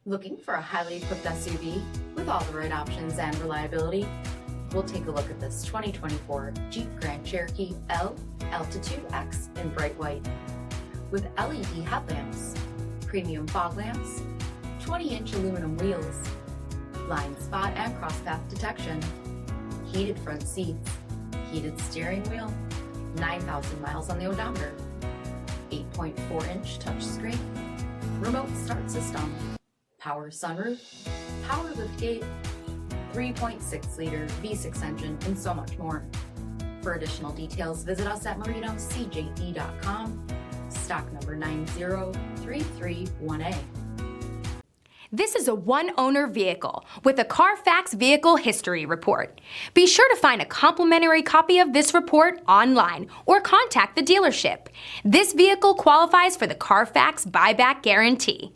Looking for a highly equipped SUV with all the right options and reliability? We'll take a look at this 2024 Jeep Grand Cherokee L Altitude X in bright white. With LED headlamps, premium fog lamps, 20-inch aluminum wheels, blind spot and crosspath detection, heated front seats, heated steering wheel, 9,000 miles on the odometer, 8.4-inch touchscreen, remote start system, power sunroof, power liftgate, 3.6-liter V6 engine, and so much more. For additional details, visit us at marinocjt.com, stock number 90331A. This is a one-owner vehicle with a CARFAX Vehicle History Report. Be sure to find a complimentary copy of this report online or contact the dealership. This vehicle qualifies for the CARFAX Buyback Guarantee.